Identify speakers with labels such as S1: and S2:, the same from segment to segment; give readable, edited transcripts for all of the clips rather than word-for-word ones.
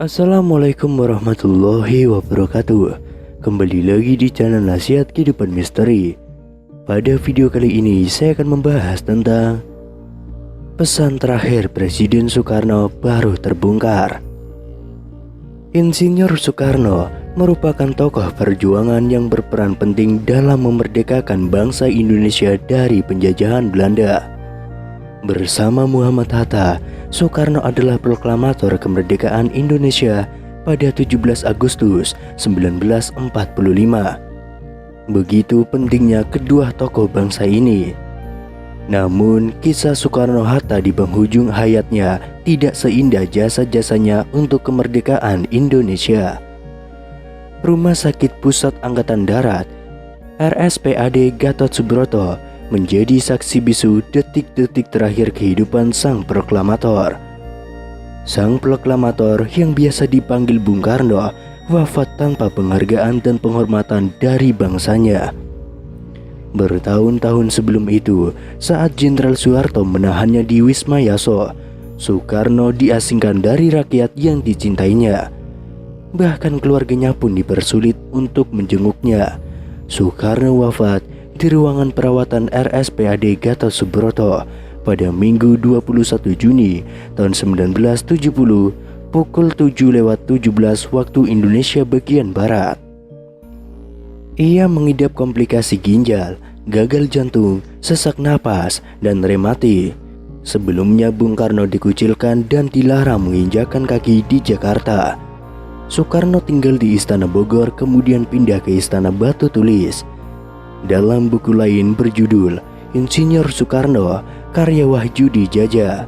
S1: Assalamualaikum warahmatullahi wabarakatuh. Kembali lagi di channel Nasihat Kehidupan Misteri. Pada video kali ini saya akan membahas tentang pesan terakhir Presiden Soekarno baru terbongkar. Insinyur Soekarno merupakan tokoh perjuangan yang berperan penting dalam memerdekakan bangsa Indonesia dari penjajahan Belanda. Bersama Muhammad Hatta, Soekarno adalah proklamator kemerdekaan Indonesia pada 17 Agustus 1945. Begitu pentingnya kedua tokoh bangsa ini. Namun, kisah Soekarno-Hatta di penghujung hayatnya tidak seindah jasa-jasanya untuk kemerdekaan Indonesia. Rumah Sakit Pusat Angkatan Darat (RSPAD) Gatot Subroto menjadi saksi bisu detik-detik terakhir kehidupan sang proklamator. Sang proklamator yang biasa dipanggil Bung Karno wafat tanpa penghargaan dan penghormatan dari bangsanya. Bertahun-tahun sebelum itu, saat Jenderal Soeharto menahannya di Wisma Yaso, Soekarno diasingkan dari rakyat yang dicintainya. Bahkan keluarganya pun dipersulit untuk menjenguknya. Soekarno wafat di ruangan perawatan RSPAD Gatot Subroto pada Minggu 21 Juni tahun 1970 pukul 7:17 waktu Indonesia bagian Barat. Ia mengidap komplikasi ginjal, gagal jantung, sesak napas, dan rematik. Sebelumnya Bung Karno dikucilkan dan dilarang menginjakkan kaki di Jakarta. Soekarno tinggal di Istana Bogor kemudian pindah ke Istana Batu Tulis. Dalam buku lain berjudul Insinyur Soekarno, karya Wahyudi Jaja,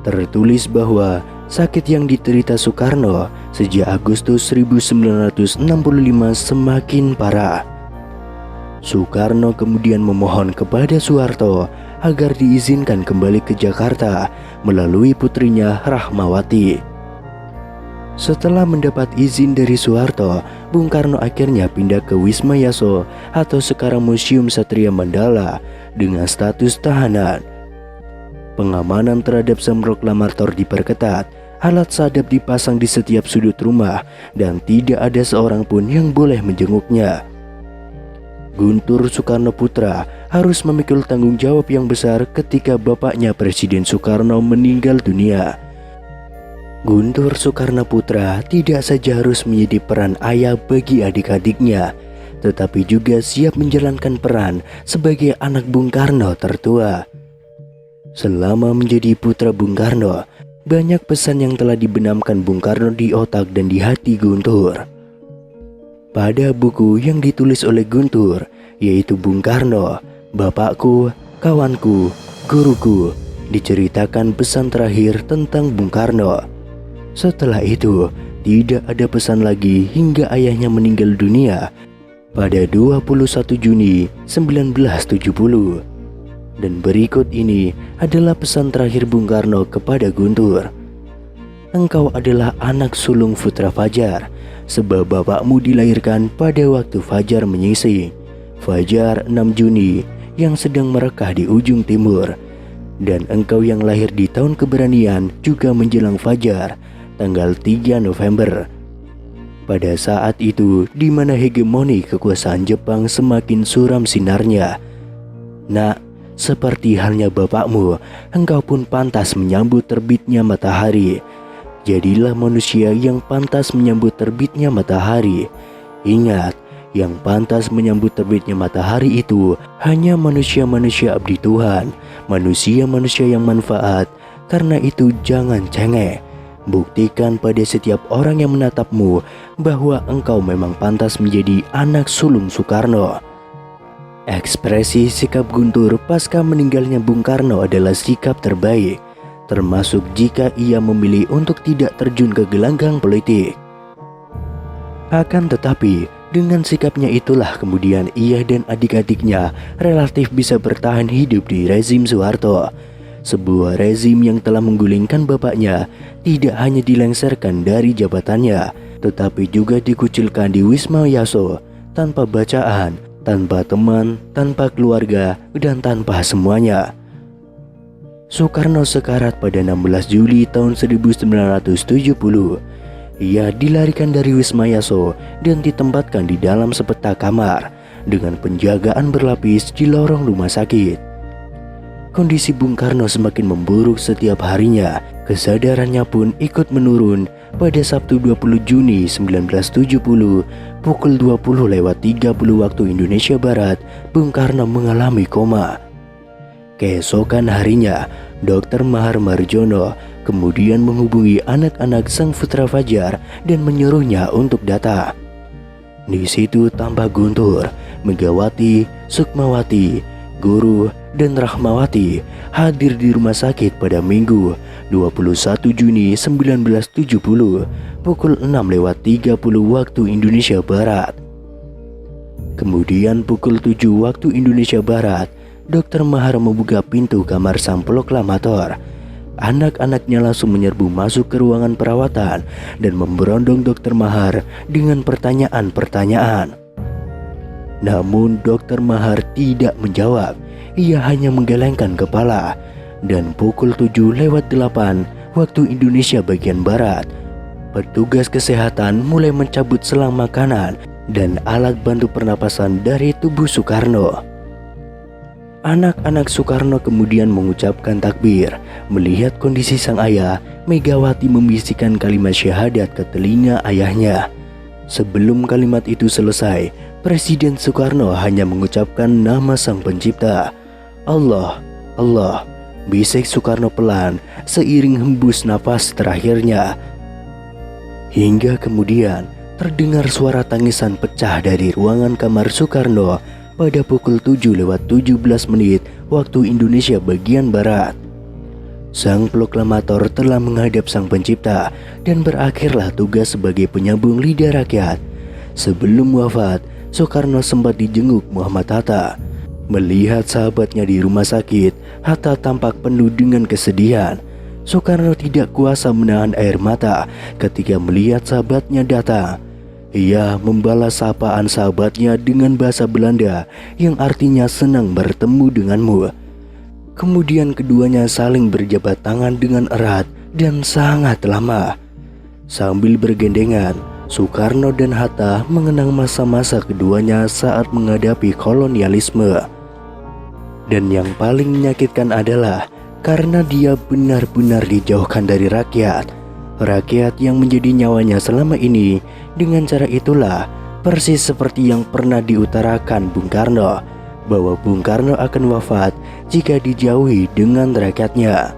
S1: tertulis bahwa sakit yang diderita Soekarno sejak Agustus 1965 semakin parah. Soekarno kemudian memohon kepada Soeharto agar diizinkan kembali ke Jakarta melalui putrinya Rahmawati. Setelah mendapat izin dari Soeharto, Bung Karno akhirnya pindah ke Wisma Yaso atau sekarang Museum Satria Mandala dengan status tahanan. Pengamanan terhadap sang proklamator diperketat, alat sadap dipasang di setiap sudut rumah, dan tidak ada seorang pun yang boleh menjenguknya. Guntur Soekarno Putra harus memikul tanggung jawab yang besar ketika bapaknya Presiden Soekarno meninggal dunia. Guntur Soekarno Putra tidak saja harus menjadi peran ayah bagi adik-adiknya, tetapi juga siap menjalankan peran sebagai anak Bung Karno tertua. Selama menjadi putra Bung Karno, banyak pesan yang telah dibenamkan Bung Karno di otak dan di hati Guntur. Pada buku yang ditulis oleh Guntur, yaitu Bung Karno, Bapakku, Kawanku, Guruku, diceritakan pesan terakhir tentang Bung Karno. Setelah itu, tidak ada pesan lagi hingga ayahnya meninggal dunia pada 21 Juni 1970. Dan berikut ini adalah pesan terakhir Bung Karno kepada Guntur. Engkau adalah anak sulung Putra Fajar, sebab bapakmu dilahirkan pada waktu fajar menyingsing, fajar 6 Juni yang sedang merekah di ujung timur. Dan engkau yang lahir di tahun keberanian juga menjelang fajar, tanggal 3 November. Pada saat itu di mana hegemoni kekuasaan Jepang semakin suram sinarnya. Nak, seperti halnya bapakmu, engkau pun pantas menyambut terbitnya matahari. Jadilah manusia yang pantas menyambut terbitnya matahari. Ingat, yang pantas menyambut terbitnya matahari itu hanya manusia-manusia abdi Tuhan, manusia-manusia yang manfaat. Karena itu jangan cengeng. Buktikan pada setiap orang yang menatapmu bahwa engkau memang pantas menjadi anak sulung Soekarno. Ekspresi sikap Guntur pasca meninggalnya Bung Karno adalah sikap terbaik, termasuk jika ia memilih untuk tidak terjun ke gelanggang politik. Akan tetapi, dengan sikapnya itulah kemudian ia dan adik-adiknya relatif bisa bertahan hidup di rezim Soeharto. Sebuah rezim yang telah menggulingkan bapaknya tidak hanya dilengsarkan dari jabatannya, tetapi juga dikucilkan di Wisma Yaso tanpa bacaan, tanpa teman, tanpa keluarga, dan tanpa semuanya. Soekarno sekarat pada 16 Juli tahun 1970. Ia dilarikan dari Wisma Yaso dan ditempatkan di dalam sepetak kamar dengan penjagaan berlapis di lorong rumah sakit. Kondisi Bung Karno semakin memburuk setiap harinya. Kesadarannya pun ikut menurun. Pada Sabtu 20 Juni 1970 pukul 20.30 waktu Indonesia Barat, Bung Karno mengalami koma. Keesokan harinya, Dr. Mahar Marjono kemudian menghubungi anak-anak sang putra Fajar dan menyuruhnya untuk datang. Di situ tampak Guntur, Megawati, Sukmawati, Guru, dan Rahmawati hadir di rumah sakit pada Minggu 21 Juni 1970 pukul 6.30 waktu Indonesia Barat. Kemudian pukul 7 waktu Indonesia Barat, Dr. Mahar membuka pintu kamar sang proklamator. Anak-anaknya langsung menyerbu masuk ke ruangan perawatan dan memberondong Dr. Mahar dengan pertanyaan-pertanyaan. Namun Dr. Mahar tidak menjawab. Ia hanya menggelengkan kepala. Dan pukul 7.08 waktu Indonesia bagian Barat, petugas kesehatan mulai mencabut selang makanan dan alat bantu pernapasan dari tubuh Soekarno. Anak-anak Soekarno kemudian mengucapkan takbir. Melihat kondisi sang ayah, Megawati membisikkan kalimat syahadat ke telinga ayahnya. Sebelum kalimat itu selesai, Presiden Soekarno hanya mengucapkan nama sang pencipta. Allah, Allah, bisik Soekarno pelan seiring hembus napas terakhirnya. Hingga kemudian terdengar suara tangisan pecah dari ruangan kamar Soekarno pada pukul 7.17 waktu Indonesia bagian Barat. Sang proklamator telah menghadap sang pencipta dan berakhirlah tugas sebagai penyambung lidah rakyat. Sebelum wafat, Soekarno sempat dijenguk Muhammad Hatta. Melihat sahabatnya di rumah sakit, Hatta tampak penuh dengan kesedihan. Soekarno tidak kuasa menahan air mata ketika melihat sahabatnya datang. Ia membalas sapaan sahabatnya dengan bahasa Belanda yang artinya senang bertemu denganmu. Kemudian keduanya saling berjabat tangan dengan erat dan sangat lama. Sambil bergandengan, Soekarno dan Hatta mengenang masa-masa keduanya saat menghadapi kolonialisme. Dan yang paling menyakitkan adalah karena dia benar-benar dijauhkan dari rakyat. Rakyat yang menjadi nyawanya selama ini. Dengan cara itulah, persis seperti yang pernah diutarakan Bung Karno, bahwa Bung Karno akan wafat jika dijauhi dengan rakyatnya.